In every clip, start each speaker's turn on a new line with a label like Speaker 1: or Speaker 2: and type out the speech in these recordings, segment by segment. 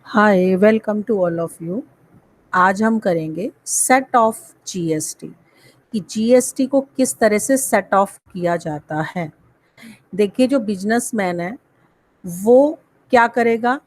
Speaker 1: Hi, welcome to all of you. आज हम करेंगे सेट ऑफ जीएसटी कि जीएसटी को किस तरह से सेट ऑफ किया जाता है। देखिए, जो बिजनेसमैन है वो क्या करेगा,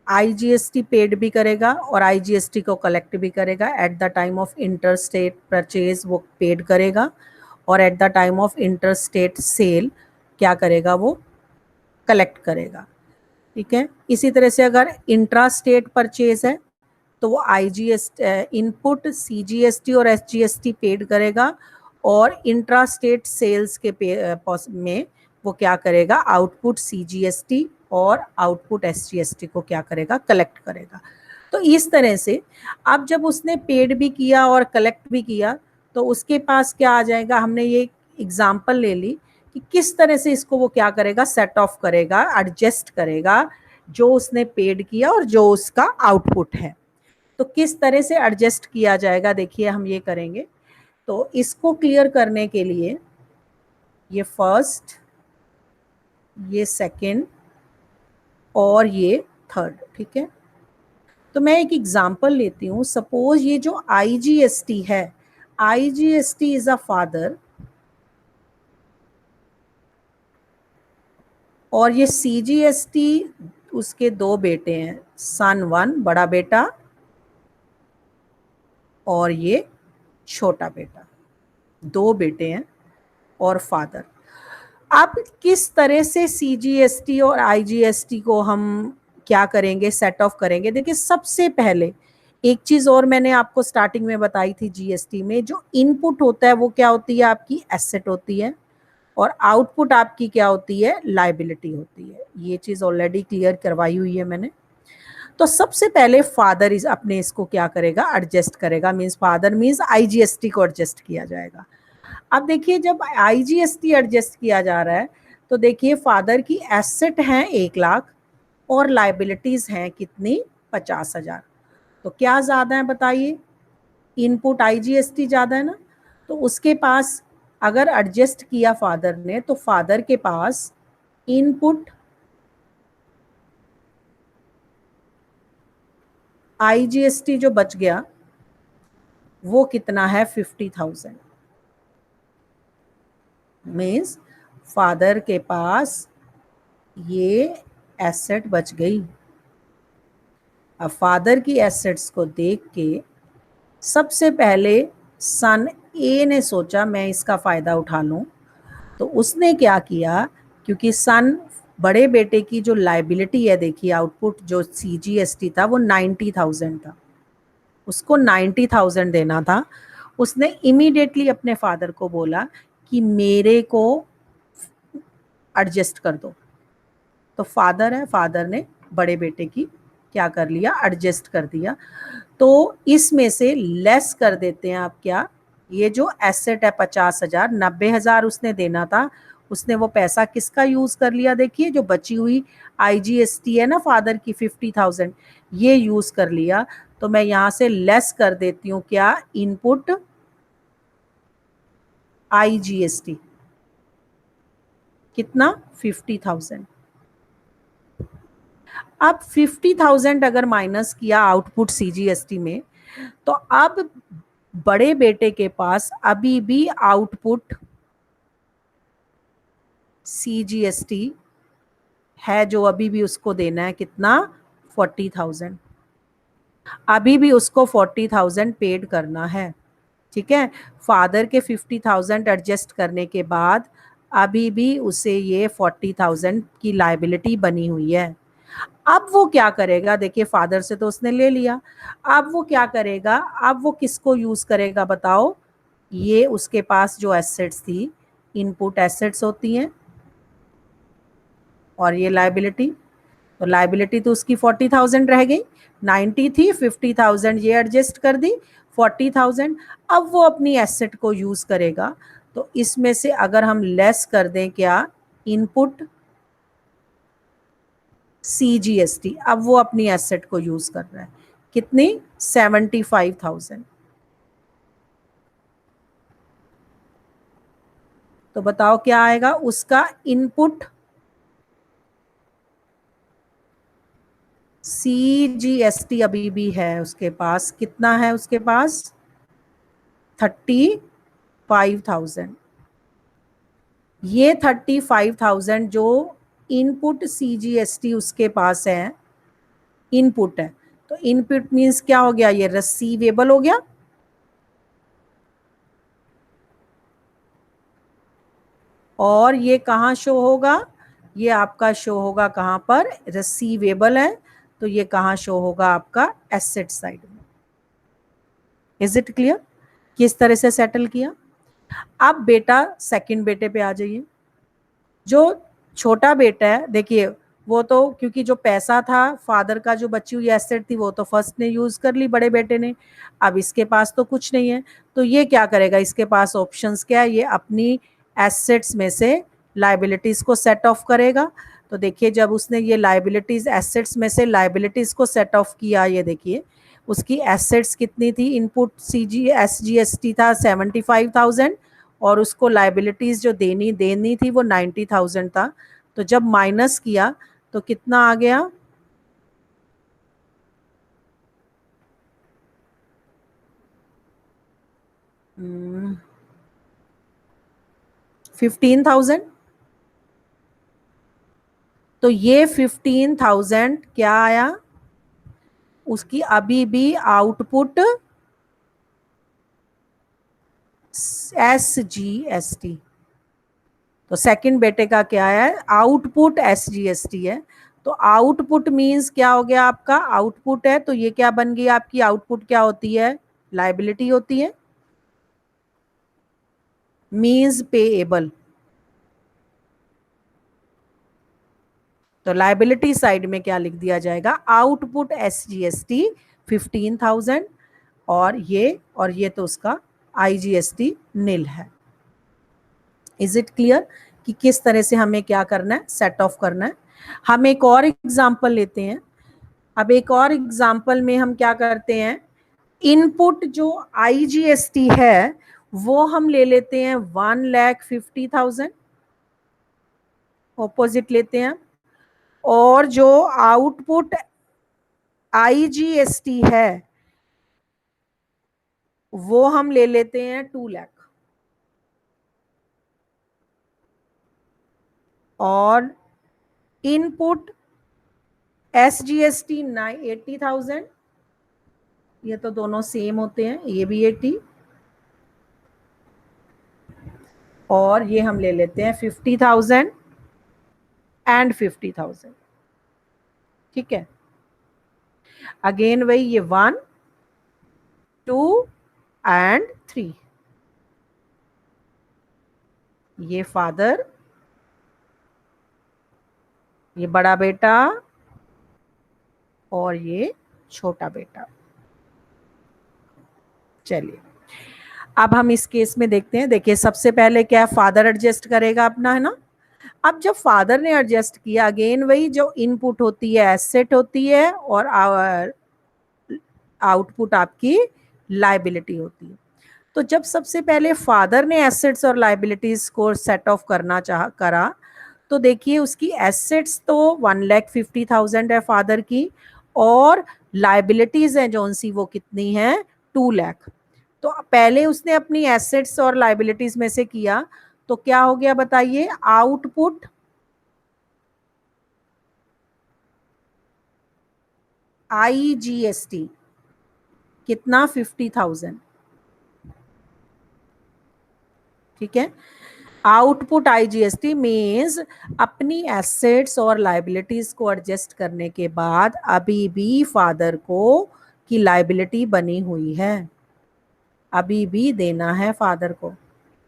Speaker 1: आईजीएसटी पेड भी करेगा और आईजीएसटी को कलेक्ट भी करेगा। At the time of inter state purchase वो पेड करेगा और at the time of inter state sale क्या करेगा, वो कलेक्ट करेगा। ठीक है। इसी तरह से अगर इंट्रा स्टेट परचेज है तो वो आईजीएस इनपुट सीजीएसटी और एसजीएसटी पेड करेगा और इंट्रा स्टेट सेल्स के में वो क्या करेगा, आउटपुट सीजीएसटी और आउटपुट एसजीएसटी को क्या करेगा, कलेक्ट करेगा। तो इस तरह से अब जब उसने पेड भी किया और कलेक्ट भी किया तो उसके पास क्या आ जाएगा, हमने ये एग्जाम्पल ले ली कि किस तरह से इसको वो क्या करेगा, सेट ऑफ करेगा, एडजस्ट करेगा जो उसने पेड किया और जो उसका आउटपुट है। तो किस तरह से एडजस्ट किया जाएगा, देखिए हम ये करेंगे। तो इसको क्लियर करने के लिए ये फर्स्ट, ये सेकंड और ये थर्ड, ठीक है। तो मैं एक एग्जांपल लेती हूँ। सपोज ये जो आईजीएसटी है, आईजीएसटी इज अ फादर और ये सीजीएसटी उसके दो बेटे हैं, सन वन बड़ा बेटा और ये छोटा बेटा, दो बेटे हैं और फादर। अब किस तरह से सीजीएसटी और आईजीएसटी को हम क्या करेंगे, सेट ऑफ करेंगे। देखिए, सबसे पहले एक चीज और मैंने आपको स्टार्टिंग में बताई थी, जीएसटी में जो इनपुट होता है वो क्या होती है, आपकी एसेट होती है और आउटपुट आपकी क्या होती है, लायबिलिटी होती है। ये चीज ऑलरेडी क्लियर करवाई हुई है मैंने। तो सबसे पहले फादर इज अपने इसको क्या करेगा, एडजस्ट करेगा। मीन्स फादर मीन्स आईजीएसटी को एडजस्ट किया जाएगा। अब देखिए, जब आईजीएसटी एडजस्ट किया जा रहा है तो देखिए फादर की एसेट हैं 1 लाख और लाइबिलिटीज हैं कितनी, 50,000। तो क्या ज्यादा है बताइए, इनपुट आईजीएसटी ज्यादा है ना। तो उसके पास अगर एडजस्ट किया फादर ने तो फादर के पास इनपुट आईजीएसटी जो बच गया वो कितना है, 50,000। मीन्स फादर के पास ये एसेट बच गई। अब फादर की एसेट्स को देख के सबसे पहले सन ए ने सोचा मैं इसका फ़ायदा उठा लूं। तो उसने क्या किया, क्योंकि सन बड़े बेटे की जो लाइबिलिटी है, देखिए आउटपुट जो सीजीएसटी था वो 90,000 था, उसको 90,000 देना था। उसने इमीडिएटली अपने फादर को बोला कि मेरे को एडजस्ट कर दो। तो फादर है, फादर ने बड़े बेटे की क्या कर लिया, एडजस्ट कर दिया। तो इसमें से लेस कर देते हैं आप क्या, ये जो एसेट है 50,000, 90,000 उसने देना था, उसने वो पैसा किसका यूज कर लिया, देखिए जो बची हुई आईजीएसटी है ना फादर की 50,000, ये यूज कर लिया। तो मैं यहां से लेस कर देती हूँ क्या, इनपुट आईजीएसटी कितना, 50,000। अब 50,000 अगर माइनस किया आउटपुट सीजीएसटी में, तो अब बड़े बेटे के पास अभी भी आउटपुट सीजीएसटी है जो अभी भी उसको देना है कितना, 40,000। अभी भी उसको 40,000 पेड करना है। ठीक है। फादर के 50,000 एडजस्ट करने के बाद अभी भी उसे ये 40,000 की लाइबिलिटी बनी हुई है। अब वो क्या करेगा, देखिए फादर से तो उसने ले लिया, अब वो क्या करेगा, अब वो किसको यूज करेगा बताओ, ये उसके पास जो एसेट्स थी, इनपुट एसेट्स होती हैं और ये लाइबिलिटी। तो लाइबिलिटी तो उसकी 40,000 रह गई, 90 थी, 50,000 ये एडजस्ट कर दी, 40,000। अब वो अपनी एसेट को यूज करेगा। तो इसमें से अगर हम लेस कर दें क्या, इनपुट सीजीएसटी, अब वो अपनी एसेट को यूज कर रहा है कितनी, 75,000। तो बताओ क्या आएगा, उसका इनपुट CGST अभी भी है उसके पास, कितना है उसके पास, 35,000। ये 35,000 जो इनपुट CGST उसके पास है, इनपुट है, तो इनपुट मीन्स क्या हो गया, ये रिसीवेबल हो गया। और ये कहाँ शो होगा, ये आपका शो होगा कहाँ पर, रिसीवेबल है, तो ये कहाँ शो होगा आपका, एसेट साइड में। इज इट क्लियर किस तरह से सेटल किया। अब बेटा सेकंड बेटे पे आ जाइए। जो छोटा बेटा है, देखिए वो तो क्योंकि जो पैसा था फादर का, जो बची हुई एसेट थी, वो तो फर्स्ट ने यूज कर ली बड़े बेटे ने। अब इसके पास तो कुछ नहीं है, तो ये क्या करेगा, इसके पास ऑप्शंस क्या है, ये अपनी एसेट्स में से लाइबिलिटीज को सेट ऑफ करेगा। तो देखिए जब उसने ये लाइबिलिटीज, एसेट्स में से लाइबिलिटीज को सेट ऑफ किया, ये देखिए उसकी एसेट्स कितनी थी, इनपुट SGST था 75,000, और उसको लाइबिलिटीज जो देनी देनी थी वो 90,000 था। तो जब माइनस किया तो कितना आ गया, 15,000। तो ये 15,000 क्या आया, उसकी अभी भी आउटपुट SGST। तो सेकंड बेटे का क्या है, आउटपुट SGST है। तो आउटपुट मींस क्या हो गया आपका, आउटपुट है, तो ये क्या बन गई आपकी, आउटपुट क्या होती है, लाइबिलिटी होती है, मींस पेएबल। तो लाइबिलिटी साइड में क्या लिख दिया जाएगा, आउटपुट SGST 15,000, और ये तो उसका IGST नील है। इज इट क्लियर कि किस तरह से हमें क्या करना है, सेट ऑफ करना है। हम एक और एग्जांपल लेते हैं। अब एक और एग्जांपल में हम क्या करते हैं, इनपुट जो IGST है वो हम ले लेते हैं 1,50,000, ऑपोजिट लेते हैं। और जो आउटपुट IGST है वो हम ले लेते हैं 2 लाख। और इनपुट SGST 80,000, ये तो दोनों सेम होते हैं, ये भी 80, और ये हम ले लेते हैं 50,000 एंड 50,000। ठीक है, अगेन वही, ये 1 2 एंड 3, ये फादर, ये बड़ा बेटा, और ये छोटा बेटा। चलिए अब हम इस केस में देखते हैं। देखिए सबसे पहले क्या, फादर एडजस्ट करेगा अपना, है ना। अब जब फादर ने एडजस्ट किया, अगेन वही, जो इनपुट होती है एसेट होती है, और आउटपुट आपकी लाइबिलिटी होती है। तो जब सबसे पहले फादर ने एसेट्स और लाइबिलिटीज को सेट ऑफ करा, तो देखिए उसकी एसेट्स तो 1,50,000 है फादर की, और लाइबिलिटीज है जो सी वो कितनी है, 2 लाख। तो पहले उसने अपनी एसेट्स और लाइबिलिटीज में से किया, तो क्या हो गया बताइए, आउटपुट IGST कितना, 50,000। ठीक है, आउटपुट IGST मीन्स अपनी एसेट्स और लाइबिलिटीज को एडजस्ट करने के बाद अभी भी फादर को की लाइबिलिटी बनी हुई है, अभी भी देना है फादर को।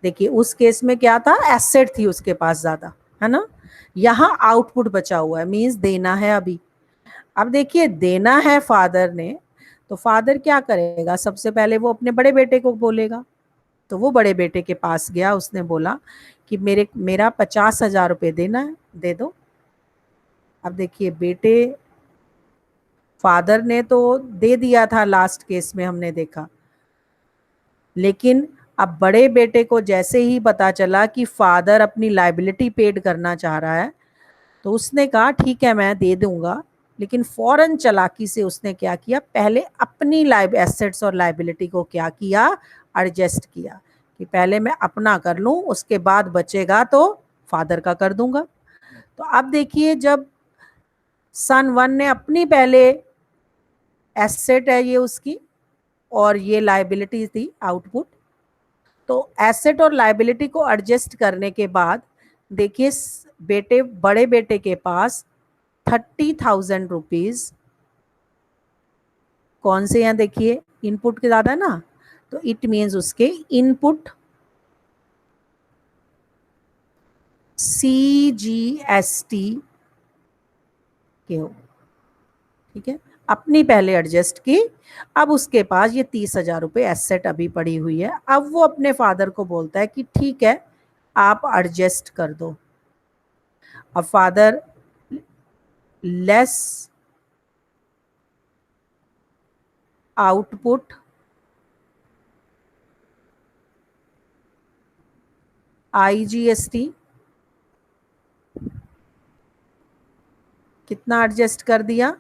Speaker 1: देखिए उस केस में क्या था, एसेट थी उसके पास ज्यादा, है ना। यहाँ आउटपुट बचा हुआ है, मीन्स देना है अभी। अब देखिए देना है फादर ने, तो फादर क्या करेगा, सबसे पहले वो अपने बड़े बेटे को बोलेगा। तो वो बड़े बेटे के पास गया, उसने बोला कि मेरा 50,000 रुपये देना है, दे दो। अब देखिए बेटे, फादर ने तो दे दिया था लास्ट केस में हमने देखा, लेकिन अब बड़े बेटे को जैसे ही पता चला कि फादर अपनी लाइबिलिटी पेड करना चाह रहा है, तो उसने कहा ठीक है मैं दे दूंगा, लेकिन फौरन चालाकी से उसने क्या किया, पहले अपनी एसेट्स और लाइबिलिटी को क्या किया, एडजस्ट किया कि पहले मैं अपना कर लूं, उसके बाद बचेगा तो फादर का कर दूंगा। तो अब देखिए, जब सन 1 ने अपनी पहले एसेट है ये उसकी, और ये लाइबिलिटी थी आउटपुट, तो एसेट और लाइबिलिटी को एडजस्ट करने के बाद देखिए बेटे, बड़े बेटे के पास 30,000 रुपीज कौन से हैं, देखिए इनपुट के ज्यादा है ना, तो इट मीन्स उसके इनपुट CGST के हो, ठीक है, अपनी पहले एडजस्ट की। अब उसके पास ये 30,000 रुपये एसेट अभी पड़ी हुई है। अब वो अपने फादर को बोलता है कि ठीक है, आप एडजस्ट कर दो। अब फादर लेस आउटपुट IGST कितना एडजस्ट कर दिया,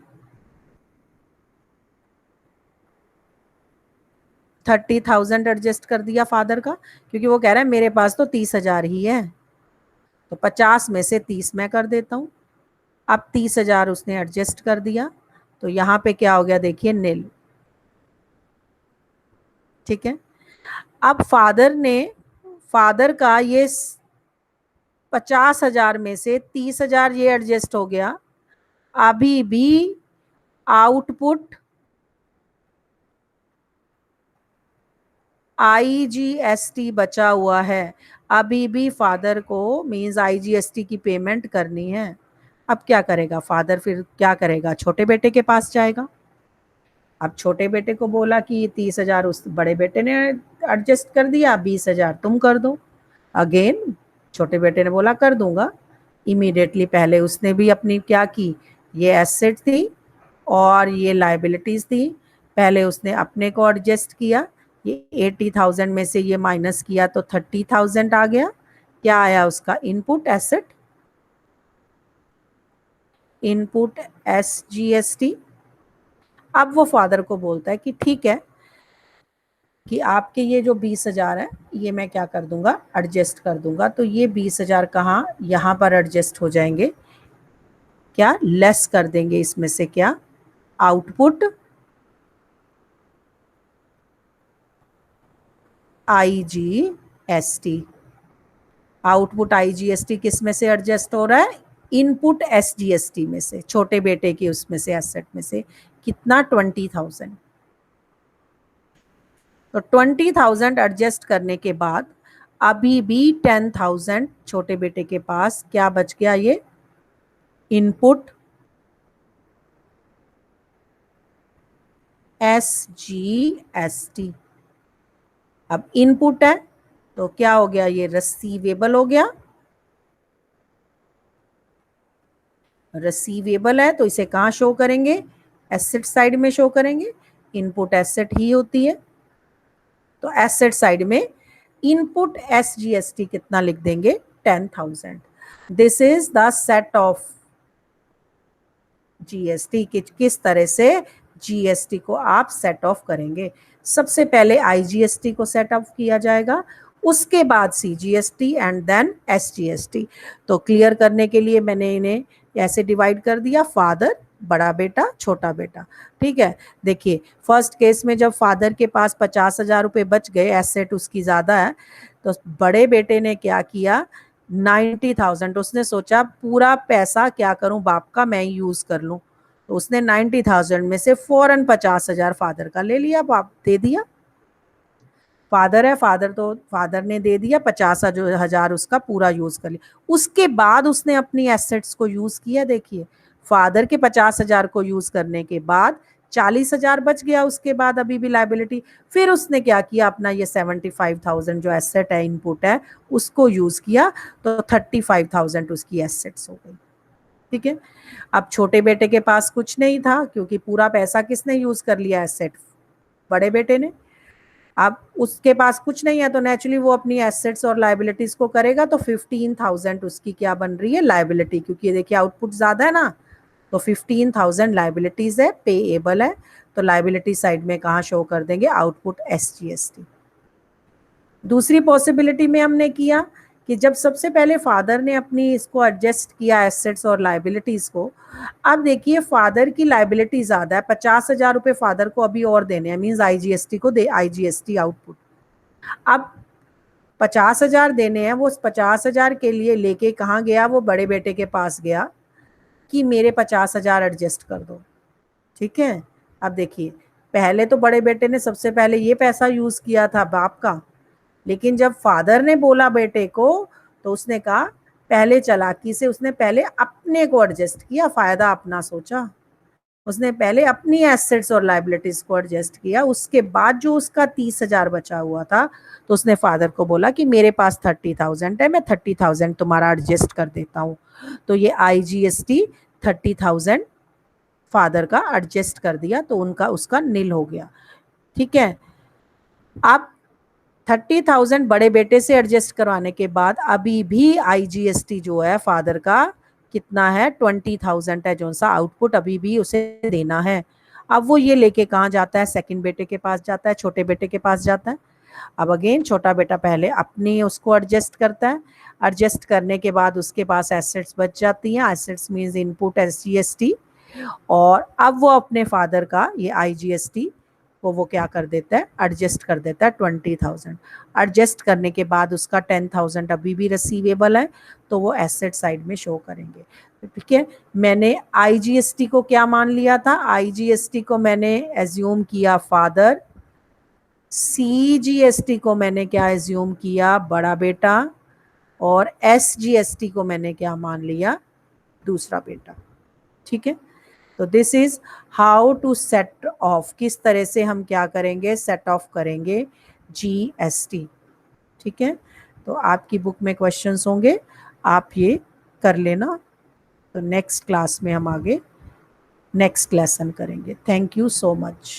Speaker 1: 30,000 एडजस्ट कर दिया फादर का, क्योंकि वो कह रहा है मेरे पास तो 30,000 ही है, तो 50 में से 30 मैं कर देता हूँ। अब 30,000 उसने एडजस्ट कर दिया, तो यहाँ पे क्या हो गया, देखिए नील, ठीक है। अब फादर का ये 50,000 में से 30,000 ये एडजस्ट हो गया, अभी भी आउटपुट IGST बचा हुआ है, अभी भी फादर को मींस IGST की पेमेंट करनी है। अब क्या करेगा फादर, फिर क्या करेगा, छोटे बेटे के पास जाएगा। अब छोटे बेटे को बोला कि 30,000 उस बड़े बेटे ने एडजस्ट कर दिया, 20,000 तुम कर दो। अगेन छोटे बेटे ने बोला कर दूंगा। इमीडिएटली पहले उसने भी अपनी क्या की, ये एसेट थी और ये लाइबिलिटीज थी, पहले उसने अपने को एडजस्ट किया। ये 80,000 में से ये माइनस किया तो 30,000 आ गया। क्या आया उसका इनपुट एसेट, इनपुट SGST। अब वो फादर को बोलता है कि ठीक है, कि आपके ये जो 20,000 है ये मैं क्या कर दूंगा, एडजस्ट कर दूंगा। तो ये 20,000 कहाँ, यहाँ पर एडजस्ट हो जाएंगे, क्या लेस कर देंगे इसमें से, क्या आउटपुट IGST। आउटपुट IGST किस में से एडजस्ट हो रहा है, इनपुट SGST में से, छोटे बेटे की उसमें से एसेट में से, कितना 20,000। तो 20,000 एडजस्ट करने के बाद अभी भी 10,000 छोटे बेटे के पास क्या बच गया, ये इनपुट SGST। अब इनपुट है तो क्या हो गया, ये रिसीवेबल हो गया। रिसीवेबल है तो इसे कहाँ शो करेंगे, एसेट साइड में शो करेंगे, इनपुट एसेट ही होती है। तो एसेट साइड में इनपुट SGST कितना लिख देंगे, 10,000। This is the set of GST, किस तरह से GST को आप सेट ऑफ करेंगे। सबसे पहले IGST को सेट ऑफ किया जाएगा, उसके बाद CGST एंड देन SGST। तो क्लियर करने के लिए मैंने इन्हें ऐसे डिवाइड कर दिया, फादर, बड़ा बेटा, छोटा बेटा, ठीक है। देखिए फर्स्ट केस में जब फादर के पास 50,000 रुपये बच गए, एसेट उसकी ज़्यादा है, तो बड़े बेटे ने क्या किया, 90,000, उसने सोचा पूरा पैसा क्या करूं बाप का, मैं यूज़ कर लूं। तो उसने 90,000 में से फौरन 50,000 फादर का ले लिया, बाप दे दिया। फादर है, फादर ने दे दिया 50,000, उसका पूरा यूज कर लिया। उसके बाद उसने अपनी एसेट्स को यूज किया। देखिए फादर के 50,000 को यूज करने के बाद 40,000 बच गया, उसके बाद अभी भी लाइबिलिटी। फिर उसने क्या किया, अपना ये 75,000 जो एसेट है, इनपुट है, उसको यूज किया, तो 35,000 उसकी एसेट्स हो गई, ठीक है। अब छोटे बेटे के पास कुछ नहीं था, क्योंकि पूरा पैसा किसने यूज कर लिया, एसेट, बड़े बेटे ने। अब उसके पास कुछ नहीं है, तो नेचुरली वो अपनी एसेट्स और लाइबिलिटीज को करेगा। तो 15,000 उसकी क्या बन रही है, लाइबिलिटी, क्योंकि देखिए आउटपुट ज्यादा है ना, तो 15,000 लाइबिलिटीज है, पेएबल है, तो लाइबिलिटी साइड में कहाँ शो कर देंगे, आउटपुट SGST। दूसरी पॉसिबिलिटी में हमने किया कि जब सबसे पहले फादर ने अपनी इसको एडजस्ट किया एसेट्स और लाइबिलिटीज को, अब देखिए फादर की लाइबिलिटी ज्यादा है, 50,000 रुपये फादर को अभी और देने हैं, मीन्स IGST को दे, IGST आउटपुट। अब 50,000 देने हैं, वो 50,000 के लिए लेके कहाँ गया, वो बड़े बेटे के पास गया कि मेरे 50,000 एडजस्ट कर दो। ठीक है, अब देखिए पहले तो बड़े बेटे ने सबसे पहले ये पैसा यूज किया था बाप का, लेकिन जब फादर ने बोला बेटे को तो उसने कहा, पहले चालाकी से उसने पहले अपने को एडजस्ट किया, फायदा अपना सोचा, उसने पहले अपनी एसेट्स और लाइबिलिटीज को एडजस्ट किया, उसके बाद जो उसका 30,000 बचा हुआ था तो उसने फादर को बोला कि मेरे पास 30,000 है, मैं 30,000 तुम्हारा एडजस्ट कर देता हूँ। तो ये IGST 30,000 फादर का एडजस्ट कर दिया, तो उनका उसका नील हो गया। ठीक है, अब 30,000 बड़े बेटे से एडजस्ट करवाने के बाद अभी भी IGST जो है फादर का कितना है, 20,000 है, जो सा आउटपुट अभी भी उसे देना है। अब वो ये लेके कहाँ जाता है, सेकंड बेटे के पास जाता है, छोटे बेटे के पास जाता है। अब अगेन छोटा बेटा पहले अपनी उसको एडजस्ट करता है, एडजस्ट करने के बाद उसके पास एसेट्स बच जाती हैं, एसेट्स मीन्स इनपुट SGST, और अब वो अपने फादर का ये IGST वो क्या कर देता है, एडजस्ट कर देता है 20,000। एडजस्ट करने के बाद उसका 10,000 अभी भी रिसीवेबल है, तो वो एसेट साइड में शो करेंगे। ठीक है, मैंने IGST को क्या मान लिया था, IGST को मैंने एज्यूम किया फादर, CGST को मैंने क्या एज्यूम किया, बड़ा बेटा, और SGST को मैंने क्या मान लिया, दूसरा बेटा। ठीक है, तो this is how to set off, किस तरह से हम क्या करेंगे, सेट ऑफ करेंगे GST। ठीक है, तो आपकी बुक में क्वेश्चंस होंगे, आप ये कर लेना। तो नेक्स्ट क्लास में हम आगे नेक्स्ट लेसन करेंगे। Thank you so much.